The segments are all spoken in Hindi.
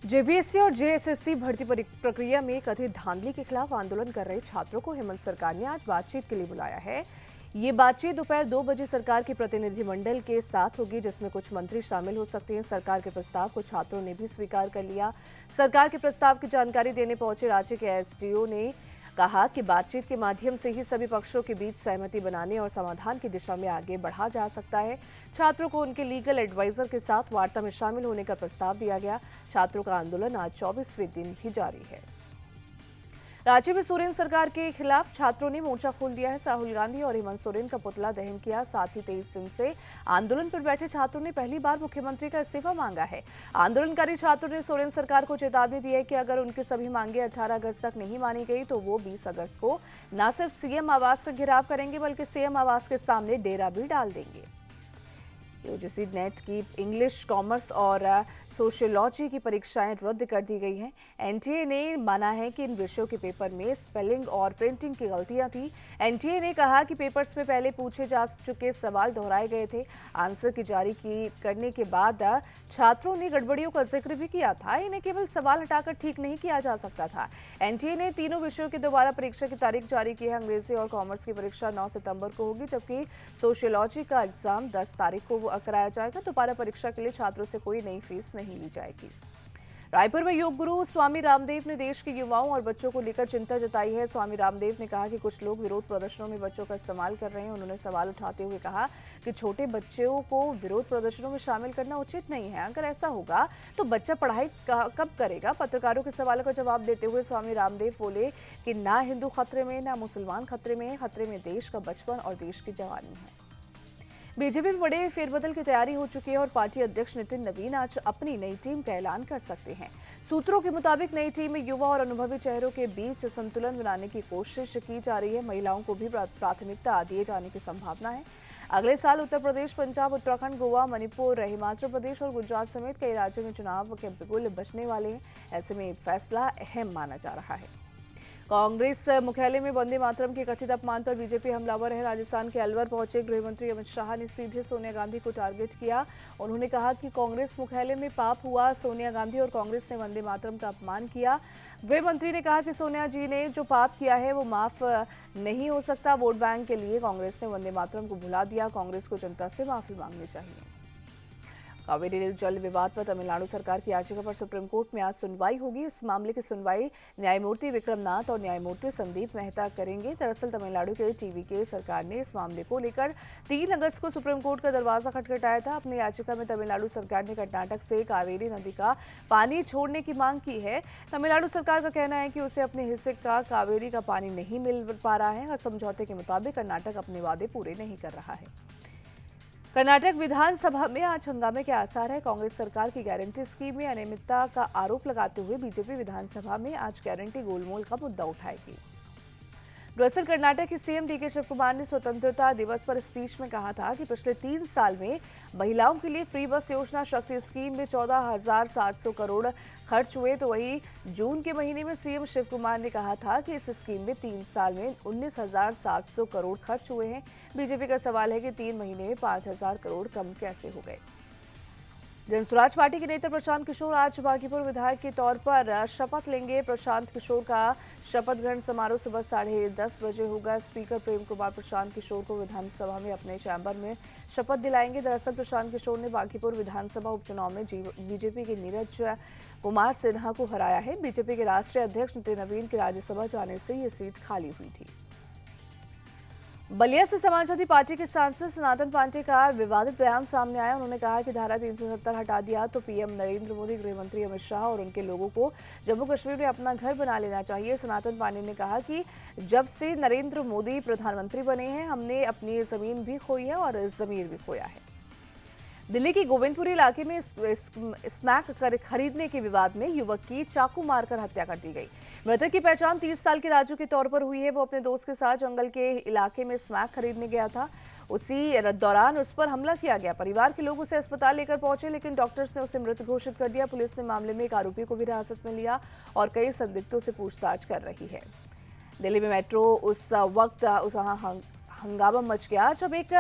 जेपीएससी और जेएसएससी भर्ती प्रक्रिया में कथित धांधली के खिलाफ आंदोलन कर रहे छात्रों को हेमंत सरकार ने आज बातचीत के लिए बुलाया है। ये बातचीत दोपहर 2 बजे सरकार के प्रतिनिधिमंडल के साथ होगी, जिसमें कुछ मंत्री शामिल हो सकते हैं। सरकार के प्रस्ताव को छात्रों ने भी स्वीकार कर लिया। सरकार के प्रस्ताव की जानकारी देने पहुंचे राज्य के एसडीओ ने कहा कि बातचीत के माध्यम से ही सभी पक्षों के बीच सहमति बनाने और समाधान की दिशा में आगे बढ़ा जा सकता है। छात्रों को उनके लीगल एडवाइजर के साथ वार्ता में शामिल होने का प्रस्ताव दिया गया। छात्रों का आंदोलन आज 24वें दिन भी जारी है। राज्य में सोरेन सरकार के खिलाफ छात्रों ने मोर्चा खोल दिया है। राहुल गांधी और हेमंत सोरेन का पुतला दहन किया। साथ ही 23 दिन से आंदोलन पर बैठे छात्रों ने पहली बार मुख्यमंत्री का इस्तीफा मांगा है। आंदोलनकारी छात्रों ने सोरेन सरकार को चेतावनी दी है कि अगर उनकी सभी मांगे 18 अगस्त तक नहीं मानी गई तो वो 20 अगस्त को न सिर्फ सीएम आवास का घेराव करेंगे बल्कि सीएम आवास के सामने डेरा भी डाल देंगे। यूजीसी नेट की इंग्लिश, कॉमर्स और सोशियोलॉजी की परीक्षाएं रद्द कर दी गई हैं। एनटीए ने माना है कि इन विषयों के पेपर में स्पेलिंग और प्रिंटिंग की गलतियां थी। एनटीए ने कहा कि पेपर्स में पहले पूछे जा चुके सवाल दोहराए गए थे। आंसर की जारी करने के बाद छात्रों ने गड़बड़ियों का जिक्र भी किया था। इन्हें केवल सवाल हटाकर ठीक नहीं किया जा सकता था। एनटीए ने तीनों विषयों की दोबारा परीक्षा की तारीख जारी की है। अंग्रेजी और कॉमर्स की परीक्षा 9 सितंबर को होगी, जबकि सोशियोलॉजी का एग्जाम 10 तारीख को कराया जाएगा। दोबारा परीक्षा के लिए छात्रों से कोई नई फीस नहीं ली जाएगी। रायपुर में योग गुरु स्वामी रामदेव ने देश के युवाओं और बच्चों को लेकर चिंता जताई है। स्वामी रामदेव ने कहा कि कुछ लोग विरोध प्रदर्शनों में बच्चों का इस्तेमाल कर रहे हैं। उन्होंने सवाल उठाते हुए कहा कि छोटे बच्चों को विरोध प्रदर्शनों में शामिल करना उचित नहीं है। अगर ऐसा होगा तो बच्चा पढ़ाई कब करेगा? पत्रकारों के सवालों का जवाब देते हुए स्वामी रामदेव बोले कि ना हिंदू खतरे में, ना मुसलमान खतरे में है। खतरे में देश का बचपन और देश की जवानी है। बीजेपी में बड़े फेरबदल की तैयारी हो चुकी है और पार्टी अध्यक्ष नितिन नवीन आज अपनी नई टीम का ऐलान कर सकते हैं। सूत्रों के मुताबिक नई टीम में युवा और अनुभवी चेहरों के बीच संतुलन बनाने की कोशिश की जा रही है। महिलाओं को भी प्राथमिकता दिए जाने की संभावना है। अगले साल उत्तर प्रदेश, पंजाब, उत्तराखंड, गोवा, मणिपुर, हिमाचल प्रदेश और गुजरात समेत कई राज्यों में चुनाव के बिगुल बजने वाले हैं। ऐसे में फैसला अहम माना जा रहा है। कांग्रेस मुख्यालय में वंदे मातरम के कथित अपमान पर बीजेपी हमलावर है। राजस्थान के अलवर पहुंचे गृहमंत्री अमित शाह ने सीधे सोनिया गांधी को टारगेट किया। उन्होंने कहा कि कांग्रेस मुख्यालय में पाप हुआ। सोनिया गांधी और कांग्रेस ने वंदे मातरम का अपमान किया। गृहमंत्री ने कहा कि सोनिया जी ने जो पाप किया है वो माफ नहीं हो सकता। वोट बैंक के लिए कांग्रेस ने वंदे मातरम को भुला दिया। कांग्रेस को जनता से माफी मांगनी चाहिए। कावेरी जल विवाद पर तमिलनाडु सरकार की याचिका पर सुप्रीम कोर्ट में आज सुनवाई होगी। इस मामले की सुनवाई न्यायमूर्ति विक्रम नाथ और न्यायमूर्ति संदीप मेहता करेंगे। दरअसल तमिलनाडु के टीवी के सरकार ने इस मामले को लेकर 3 अगस्त को सुप्रीम कोर्ट का दरवाजा खटखटाया था। अपनी याचिका में तमिलनाडु सरकार ने कर्नाटक से कावेरी नदी का पानी छोड़ने की मांग की है। तमिलनाडु सरकार का कहना है कि उसे अपने हिस्से का कावेरी का पानी नहीं मिल पा रहा है और समझौते के मुताबिक कर्नाटक अपने वादे पूरे नहीं कर रहा है। कर्नाटक विधानसभा में आज हंगामे के आसार है। कांग्रेस सरकार की गारंटी स्कीम में अनियमितता का आरोप लगाते हुए बीजेपी विधानसभा में आज गारंटी गोलमोल का मुद्दा उठाएगी। दरअसल कर्नाटक के सीएम डीके शिवकुमार ने स्वतंत्रता दिवस पर स्पीच में कहा था कि पिछले 3 साल में महिलाओं के लिए फ्री बस योजना शक्ति स्कीम में 14,700 करोड़ खर्च हुए। तो वहीं जून के महीने में सीएम शिवकुमार ने कहा था कि इस स्कीम में 3 साल में 19,700 करोड़ खर्च हुए हैं। बीजेपी का सवाल है कि 3 महीने में 5,000 करोड़ कम कैसे हो गए। जनसुराज पार्टी के नेता प्रशांत किशोर आज बांकीपुर विधायक के तौर पर शपथ लेंगे। प्रशांत किशोर का शपथ ग्रहण समारोह सुबह 10:30 बजे होगा। स्पीकर प्रेम कुमार प्रशांत किशोर को विधानसभा में अपने चैम्बर में शपथ दिलाएंगे। दरअसल प्रशांत किशोर ने बांकीपुर विधानसभा उपचुनाव में बीजेपी के नीरज कुमार सिन्हा को हराया है। बीजेपी के राष्ट्रीय अध्यक्ष नितिन नवीन के राज्यसभा जाने से ये सीट खाली हुई थी। बलिया से समाजवादी पार्टी के सांसद सनातन पांडे का विवादित बयान सामने आया। उन्होंने कहा कि धारा 370 हटा दिया तो पीएम नरेंद्र मोदी, गृहमंत्री अमित शाह और उनके लोगों को जम्मू कश्मीर में अपना घर बना लेना चाहिए। सनातन पांडे ने कहा कि जब से नरेंद्र मोदी प्रधानमंत्री बने हैं हमने अपनी जमीन भी खोई है और जमीर भी खोया है। दिल्ली के गोविंदपुरी इलाके में स्मैक खरीदने के विवाद में युवक की चाकू मारकर हत्या कर दी गई। मृतक की पहचान 30 साल के राजू के तौर पर हुई है। वो अपने दोस्त के साथ जंगल के इलाके में स्मैक खरीदने गया था। उसी दौरान उस पर हमला किया गया। परिवार के लोग उसे अस्पताल लेकर पहुंचे, लेकिन डॉक्टर्स ने उसे मृत घोषित कर दिया। पुलिस ने मामले में एक आरोपी को भी हिरासत में लिया और कई संदिग्धों से पूछताछ कर रही है। दिल्ली में मेट्रो उस वक्त हंगामा मच गया जब एक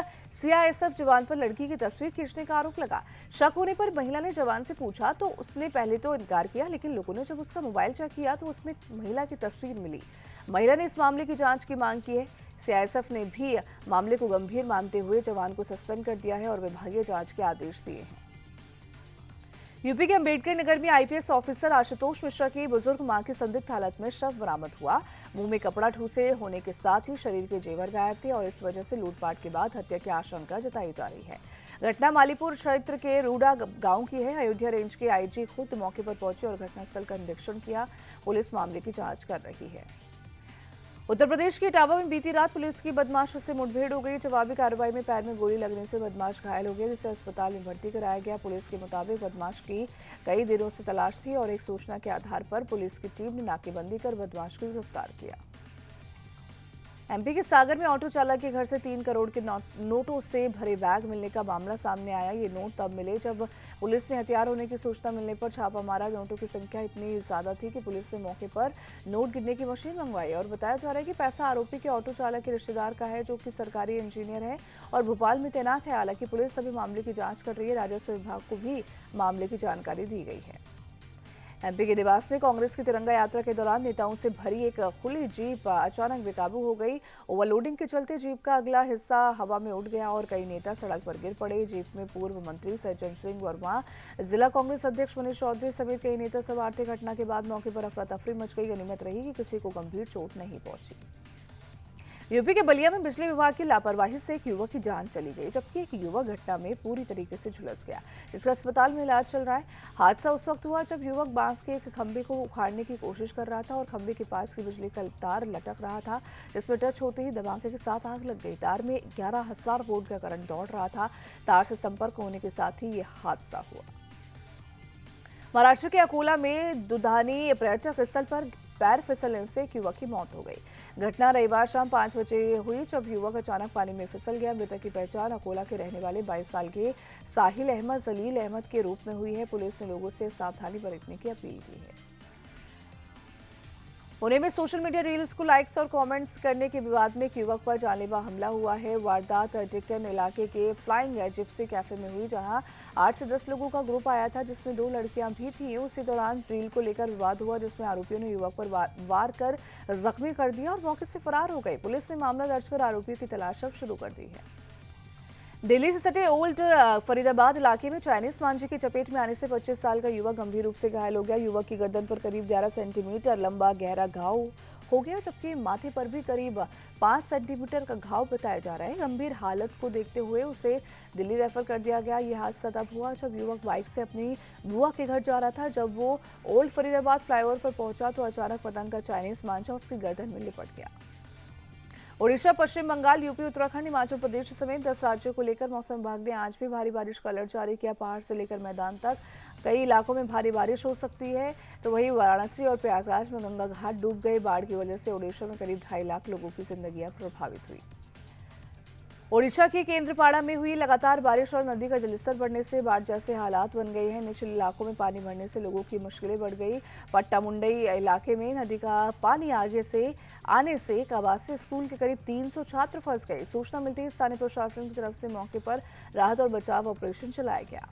सीआईएसएफ जवान पर लड़की की तस्वीर खींचने का आरोप लगा। शक होने पर महिला ने जवान से पूछा तो उसने पहले तो इनकार किया, लेकिन लोगों ने जब उसका मोबाइल चेक किया तो उसमें महिला की तस्वीर मिली। महिला ने इस मामले की जांच की मांग की है। सीआईएसएफ ने भी मामले को गंभीर मानते हुए जवान को सस्पेंड कर दिया है और विभागीय जांच के आदेश दिए हैं। यूपी के अंबेडकर नगर में आईपीएस ऑफिसर आशुतोष मिश्रा की बुजुर्ग मां की संदिग्ध हालत में शव बरामद हुआ। मुंह में कपड़ा ठूसे होने के साथ ही शरीर के जेवर गायब थे और इस वजह से लूटपाट के बाद हत्या की आशंका जताई जा रही है। घटना मालीपुर क्षेत्र के रूडा गांव की है। अयोध्या रेंज के आईजी खुद मौके पर पहुंचे और घटनास्थल का निरीक्षण किया। पुलिस मामले की जांच कर रही है। उत्तर प्रदेश के इटावा में बीती रात पुलिस की बदमाशों से मुठभेड़ हो गई। जवाबी कार्रवाई में पैर में गोली लगने से बदमाश घायल हो गया, जिसे अस्पताल में भर्ती कराया गया। पुलिस के मुताबिक बदमाश की कई दिनों से तलाश थी और एक सूचना के आधार पर पुलिस की टीम ने नाकेबंदी कर बदमाश को गिरफ्तार किया। एमपी के सागर में ऑटो चालक के घर से 3 करोड़ के नोटों से भरे बैग मिलने का मामला सामने आया। ये नोट तब मिले जब पुलिस ने हथियार होने की सूचना मिलने पर छापा मारा। नोटों की संख्या इतनी ज्यादा थी कि पुलिस ने मौके पर नोट गिनने की मशीन मंगवाई और बताया जा रहा है कि पैसा आरोपी के ऑटो चालक के रिश्तेदार का है, जो कि सरकारी इंजीनियर है और भोपाल में तैनात है। हालांकि पुलिस अभी मामले की जांच कर रही है। राजस्व विभाग को भी मामले की जानकारी दी गई है। एमपी के देवास में कांग्रेस की तिरंगा यात्रा के दौरान नेताओं से भरी एक खुली जीप अचानक बेकाबू हो गई। ओवरलोडिंग के चलते जीप का अगला हिस्सा हवा में उड़ गया और कई नेता सड़क पर गिर पड़े। जीप में पूर्व मंत्री सज्जन सिंह वर्मा, जिला कांग्रेस अध्यक्ष मनीष चौधरी समेत कई नेता सवार थे। घटना के बाद मौके पर अफरा तफरी मच गई। गनीमत रही कि किसी को गंभीर चोट नहीं पहुंची। यूपी के बलिया में बिजली विभाग की लापरवाही से एक युवक की जान चली गई, जबकि एक युवक घटना में पूरी तरीके से झुलस गया, जिसका अस्पताल में इलाज चल रहा है। हादसा उस वक्त हुआ जब युवक बांस के एक खंभे को उखाड़ने की कोशिश कर रहा था और खंभे के पास की बिजली का तार लटक रहा था, जिसमें टच होते ही धमाके के साथ आग लग गई। तार में 11,000 वोल्ट का करंट दौड़ रहा था। तार से संपर्क होने के साथ ही ये हादसा हुआ। महाराष्ट्र के अकोला में दुधानी पर्यटक स्थल पर पैर फिसलने से एक युवक की मौत हो गई। घटना रविवार शाम 5 बजे हुई, जब युवक अचानक पानी में फिसल गया। मृतक की पहचान अकोला के रहने वाले 22 साल के साहिल अहमद जलील अहमद के रूप में हुई है। पुलिस ने लोगों से सावधानी बरतने की अपील की है। पुणे में सोशल मीडिया रील्स को लाइक्स और कमेंट्स करने के विवाद में एक युवक पर जानलेवा हमला हुआ है। वारदात डिक्कन इलाके के फ्लाइंग जिप्सी कैफे में हुई, जहां 8 से 10 लोगों का ग्रुप आया था, जिसमें 2 लड़कियां भी थीं। उसी दौरान रील को लेकर विवाद हुआ, जिसमें आरोपियों ने युवक पर वार कर जख्मी कर दिया और मौके से फरार हो गए। पुलिस ने मामला दर्ज कर आरोपियों की तलाश अब शुरू कर दी है। दिल्ली से सटे ओल्ड फरीदाबाद इलाके में चाइनीज मांझे की चपेट में आने से 25 साल का युवक गंभीर रूप से घायल हो गया। युवक की गर्दन पर करीब 11 सेंटीमीटर लंबा गहरा घाव हो गया, जबकि माथे पर भी करीब 5 सेंटीमीटर का घाव बताया जा रहा है। गंभीर हालत को देखते हुए उसे दिल्ली रेफर कर दिया गया। यह हादसा तब हुआ जब युवक बाइक से अपनी बुआ के घर जा रहा था। जब वो ओल्ड फरीदाबाद फ्लाईओवर पर पहुंचा तो अचानक पतंग का चाइनीज मांझा उसकी गर्दन में लिपट गया। ओडिशा, पश्चिम बंगाल, यूपी, उत्तराखंड, हिमाचल प्रदेश समेत 10 राज्यों को लेकर मौसम विभाग ने आज भी भारी बारिश का अलर्ट जारी किया। पहाड़ से लेकर मैदान तक कई इलाकों में भारी बारिश हो सकती है। तो वहीं वाराणसी और प्रयागराज में गंगा घाट डूब गए। बाढ़ की वजह से ओडिशा में करीब 2.5 लाख लोगों की जिंदगियां प्रभावित हुई। ओडिशा के केंद्रपाड़ा में हुई लगातार बारिश और नदी का जलस्तर बढ़ने से बाढ़ जैसे हालात बन गए हैं। निचले इलाकों में पानी भरने से लोगों की मुश्किलें बढ़ गई। पट्टामुंडई इलाके में नदी का पानी आगे से आने से एक आवासीय स्कूल के करीब 300 छात्र फंस गए। सूचना मिलते ही स्थानीय प्रशासन की तरफ से मौके पर राहत और बचाव ऑपरेशन चलाया गया।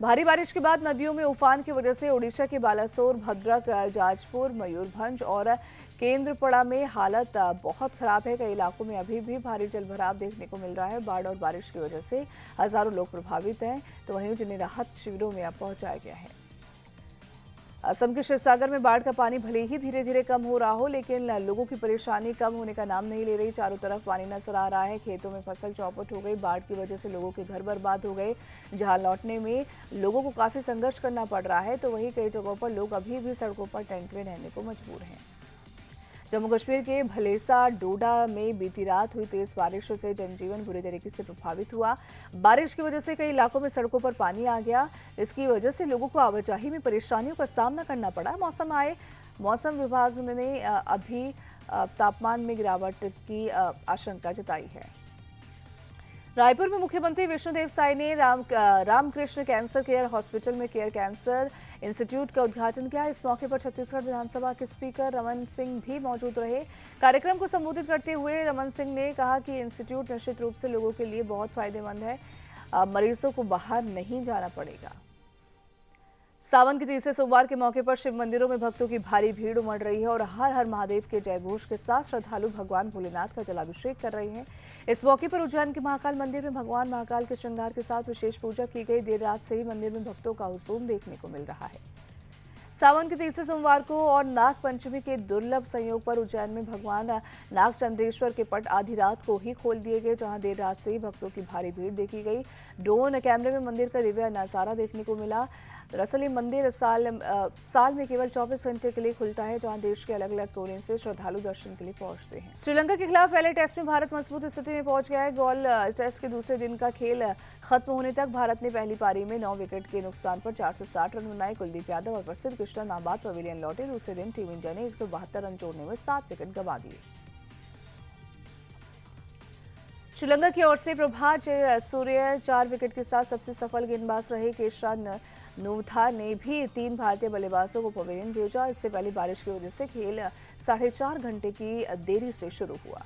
भारी बारिश के बाद नदियों में उफान की वजह से ओडिशा के बालासोर, भद्रक, जाजपुर, मयूरभंज और केंद्रपड़ा में हालत बहुत खराब है। कई इलाकों में अभी भी भारी जलभराव देखने को मिल रहा है। बाढ़ और बारिश की वजह से हजारों लोग प्रभावित हैं, तो वहीं जिन्हें राहत शिविरों में अब पहुंचाया गया है। असम के शिवसागर में बाढ़ का पानी भले ही धीरे धीरे कम हो रहा हो, लेकिन लोगों की परेशानी कम होने का नाम नहीं ले रही। चारों तरफ पानी नजर आ रहा है। खेतों में फसल चौपट हो गई। बाढ़ की वजह से लोगों के घर बर्बाद हो गए। जहां लौटने में लोगों को काफी संघर्ष करना पड़ रहा है, तो वहीं कई जगहों पर लोग अभी भी सड़कों पर टेंट में रहने को मजबूर हैं। जम्मू कश्मीर के भलेसा डोडा में बीती रात हुई तेज बारिश से जनजीवन बुरी तरीके से प्रभावित हुआ। बारिश की वजह से कई इलाकों में सड़कों पर पानी आ गया। इसकी वजह से लोगों को आवाजाही में परेशानियों का सामना करना पड़ा। मौसम विभाग ने अभी तापमान में गिरावट की आशंका जताई है। रायपुर में मुख्यमंत्री विष्णुदेव साय ने रामकृष्ण कैंसर केयर हॉस्पिटल में केयर कैंसर इंस्टीट्यूट का उद्घाटन किया। इस मौके पर छत्तीसगढ़ विधानसभा के स्पीकर रमन सिंह भी मौजूद रहे। कार्यक्रम को संबोधित करते हुए रमन सिंह ने कहा कि इंस्टीट्यूट निश्चित रूप से लोगों के लिए बहुत फायदेमंद है। मरीजों को बाहर नहीं जाना पड़ेगा। सावन के तीसरे सोमवार के मौके पर शिव मंदिरों में भक्तों की भारी भीड़ उमड़ रही है और हर हर महादेव के जयघोष के साथ श्रद्धालु भगवान भोलेनाथ का जलाभिषेक कर रहे हैं। इस मौके पर उज्जैन के महाकाल मंदिर में भगवान महाकाल के श्रृंगार के साथ विशेष पूजा की गई। देर रात से ही मंदिर में भक्तों का हुजूम देखने को मिल रहा है। सावन के तीसरे सोमवार को और नाग पंचमी के दुर्लभ संयोग पर उज्जैन में भगवान नागचंद्रेश्वर के पट आधी रात को ही खोल दिए गए, जहां देर रात से ही भक्तों की भारी भीड़ देखी गई। ड्रोन कैमरे में मंदिर का दिव्य नजारा देखने को मिला। दरअसल ये मंदिर साल में केवल 24 घंटे के लिए खुलता है, जहां देश के अलग अलग कोने से श्रद्धालु दर्शन के लिए पहुंचते हैं। श्रीलंका के खिलाफ पहले टेस्ट में भारत मजबूत स्थिति में पहुंच गया है। गोल टेस्ट के दूसरे दिन का खेल खत्म होने तक भारत ने पहली पारी में 9 विकेट के नुकसान पर 460 रन बनाए। कुलदीप यादव और प्रसिद्ध कृष्णा नाबाद पवेलियन लौटे। दूसरे दिन टीम इंडिया ने 172 रन जोड़ने में 7 विकेट गंवा दिए। श्रीलंका की ओर से प्रभात सूर्य 4 विकेट के साथ सबसे सफल गेंदबाज रहे। केशराज नूथा ने भी 3 भारतीय बल्लेबाजों को पवेलियन भेजा। इससे पहले बारिश की वजह से खेल 4.5 घंटे की देरी से शुरू हुआ।